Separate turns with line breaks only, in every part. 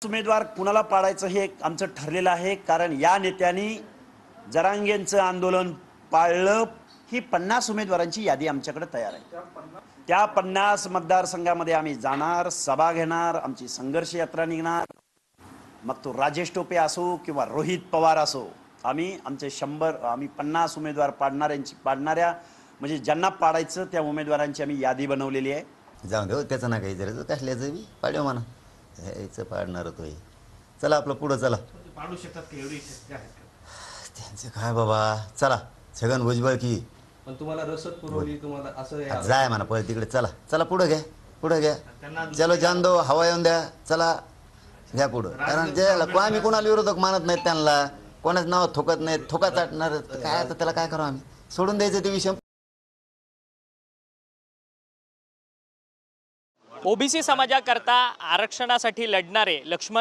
उमेदवार कुणाला पाडायचं हे आमचं ठरलेलं आहे, कारण या नेत्यांनी जरांगेंचं आंदोलन पाळलं। ही 50 उमेदवारांची यादी आमच्याकडे तयार आहे। त्या 50 मतदारसंघामध्ये आम्ही जाणार, सभा घेणार, आमची संघर्ष यात्रा निघणार। मग तो राजेश टोपे असो किंवा रोहित पवार असो, आम्ही आमचे 50 उमेदवार पाडणाऱ्या म्हणजे ज्यांना पाडायचं त्या उमेदवारांची आम्ही यादी बनवलेली आहे।
जाऊन देऊ त्याचं ना काही जरा कसल्याचं बी पाडव म्हणा, यायचं पाडणार तो. चला आपलं पुढं चला.
पाडू शकतात का एवढी शक्य आहे का?
त्यांचं काय बाबा, चला छगन भुजबळ की
पण तुम्हाला रसद पुरवली तुम्हाला असं
जाय म्हणा पहिले तिकडे. चला चला पुढं घ्या, पुढं घ्या. चलो जान दो, हवा येऊन द्या. चला घ्या पुढं. कारण जे आम्ही कोणाला विरोधक मानत नाहीत, त्यांना कोणाच नाव थोकत नाहीत. थोका चाटणार काय, आता त्याला काय करावं, आम्ही सोडून द्यायचं ते विषय.
ओबीसी समाजाकरता आरक्षणासाठी लढणारे लक्ष्मण.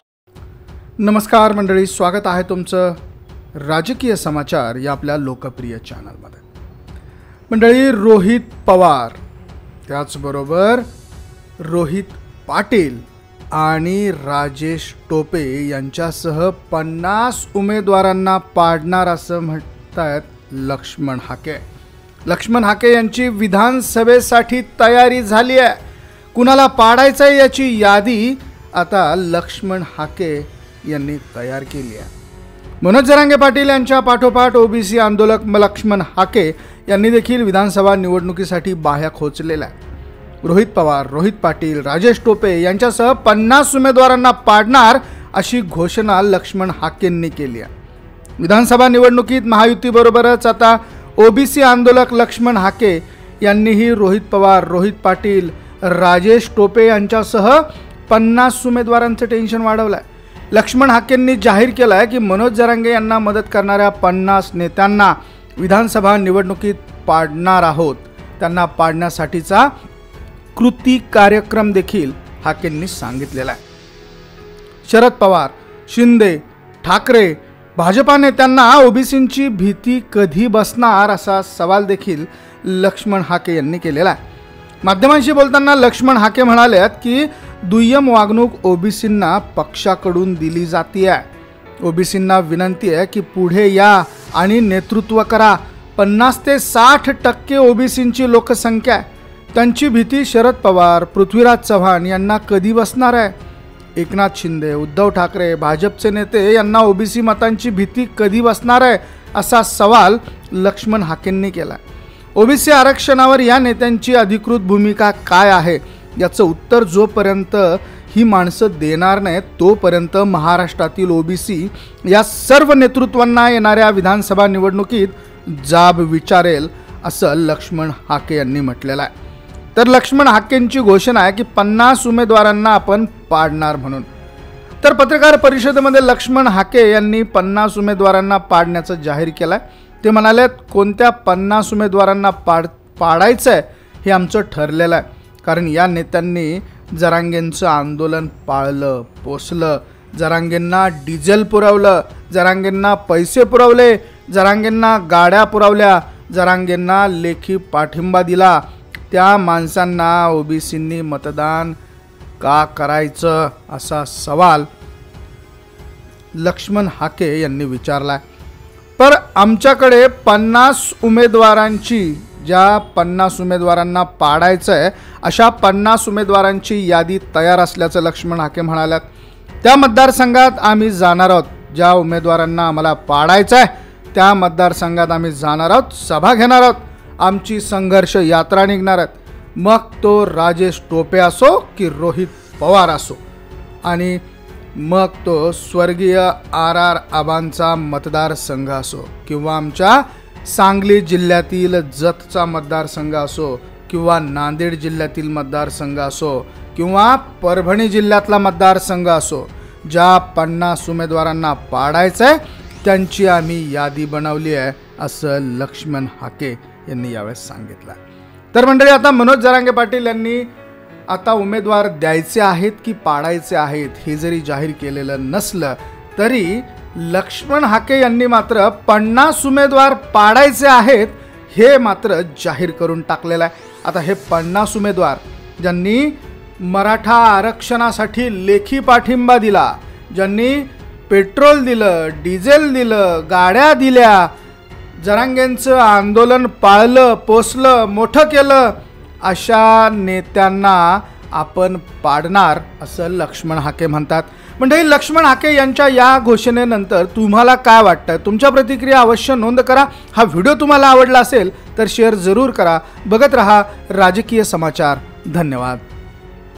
नमस्कार मंडळी, स्वागत आहे तुमचं राजकीय समाचार या आपल्या लोकप्रिय चॅनलमध्ये. मंडळी, रोहित पवार त्याचबरोबर रोहित पाटील आणि राजेश टोपे यांच्यासह 50 उमेदवारांना पाडणार असं म्हणतायत लक्ष्मण हाके. लक्ष्मण हाके यांची विधानसभेसाठी तयारी झाली आहे. कुणाला पाडायचं याची यादी आता लक्ष्मण हाके यांनी तयार केली आहे. मनोज जरांगे पाटील यांच्या पाठोपाठ ओबीसी आंदोलक लक्ष्मण हाके यांनी देखील विधानसभा निवडणुकीसाठी बाह्या खोचलेला आहे. रोहित पवार, रोहित पाटील, राजेश टोपे यांच्यासह 50 उमेदवारांना पाडणार अशी घोषणा लक्ष्मण हाकेंनी केली आहे. विधानसभा निवडणुकीत महायुतीबरोबरच आता ओबीसी आंदोलक लक्ष्मण हाके यांनीही रोहित पवार, रोहित पाटील, राजेश टोपे यांच्यासह 50 उमेदवारांचं टेन्शन वाढवलं आहे. लक्ष्मण हाकेंनी जाहीर केलं आहे की मनोज जरांगे यांना मदत करणाऱ्या 50 नेत्यांना विधानसभा निवडणुकीत पाडणार आहोत. त्यांना पाडण्यासाठीचा कृती कार्यक्रम देखील हाकेंनी सांगितलेला आहे. शरद पवार, शिंदे, ठाकरे, भाजपा नेत्यांना ओबीसींची भीती कधी बसणार असा सवाल देखील लक्ष्मण हाके यांनी केलेला आहे. माध्यमांशी बोलताना लक्ष्मण हाके म्हणाले की दुय्यम वागणूक ओबीसींना पक्षाकडून दिली जाते आहे. ओबीसींना विनंती आहे की पुढे या आणि नेतृत्व करा. 50 ते 60% ओबीसींची लोकसंख्या आहे. त्यांची भीती शरद पवार, पृथ्वीराज चव्हाण यांना कधी बसणार आहे? एकनाथ शिंदे, उद्धव ठाकरे, भाजपचे नेते यांना ओबीसी मतांची भीती कधी बसणार आहे असा सवाल लक्ष्मण हाकेंनी केला. ओबीसी आरक्षणावर या नेत्यांची अधिकृत भूमिका काय आहे याचं उत्तर जोपर्यंत ही माणसं देणार नाहीत तोपर्यंत महाराष्ट्रातील ओबीसी या सर्व नेतृत्वांना येणाऱ्या विधानसभा निवडणुकीत जाब विचारेल असं लक्ष्मण हाके यांनी म्हटलेलं आहे. तर लक्ष्मण हाकेंची घोषणा आहे की 50 उमेदवारांना आपण पाडणार म्हणून. तर पत्रकार परिषदेमध्ये लक्ष्मण हाके यांनी 50 उमेदवारांना पाडण्याचं जाहीर केलं आहे. ते म्हणाले कोणत्या 50 उमेदवारांना पाडायचं आहे हे आमचं ठरलेलं आहे, कारण या नेत्यांनी जरांगेंचं आंदोलन पाळलं, पोसलं, जरांगेंना डिझेल पुरवलं, जरांगेंना पैसे पुरवले, जरांगेंना गाड्या पुरवल्या, जरांगेंना लेखी पाठिंबा दिला. त्या माणसांना ओबीसींनी मतदान का करायचं असा सवाल लक्ष्मण हाके यांनी विचारला. पर आमच्याकडे 50 उमेदवारांची, ज्या 50 उमेदवारांना पाडायचं आहे अशा 50 उमेदवारांची यादी तयार असल्याचं लक्ष्मण हाके म्हणाल्यात. त्या मतदारसंघात आम्ही जाणार आहोत. ज्या उमेदवारांना आम्हाला पाडायचं आहे त्या मतदारसंघात आम्ही जाणार आहोत, सभा घेणार आहोत, आमची संघर्ष यात्रा निघणार आहेत. मग तो राजेश टोपे असो की रोहित पवार असो, आणि मग तो स्वर्गीय RR आबांचा मतदारसंघ असो, किंवा आमच्या सांगली जिल्ह्यातील जतचा मतदारसंघ असो, किंवा नांदेड जिल्ह्यातील मतदारसंघ असो, किंवा परभणी जिल्ह्यातला मतदारसंघ असो, ज्या 50 उमेदवारांना पाडायचं आहे त्यांची आम्ही यादी बनवली आहे असं लक्ष्मण हाके यांनी यावेळेस सांगितलं. तर मंडळी, आता मनोज जरांगे पाटील यांनी आता उमेदवार द्यायचे आहेत की पाडायचे आहेत हे जरी जाहीर केलेलं नसलं तरी लक्ष्मण हाके यांनी मात्र 50 उमेदवार पाडायचे आहेत हे मात्र जाहीर करून टाकलेलं आहे. आता हे 50 उमेदवार ज्यांनी मराठा आरक्षणासाठी लेखी पाठिंबा दिला, ज्यांनी पेट्रोल दिलं, डिझेल दिलं, गाड्या दिल्या, जरांगेंचं आंदोलन पाळलं, पोसलं, मोठं केलं, अशा नेत्यांना आपण पाडणार असं लक्ष्मण हाके म्हणतात. म्हणजे लक्ष्मण हाके यांच्या या घोषणेनंतर तुम्हाला काय वाटतं? तुमच्या प्रतिक्रिया अवश्य नोंद करा. हा व्हिडिओ तुम्हाला आवडला असेल तर शेअर जरूर करा. बघत रहा राजकीय समाचार. धन्यवाद.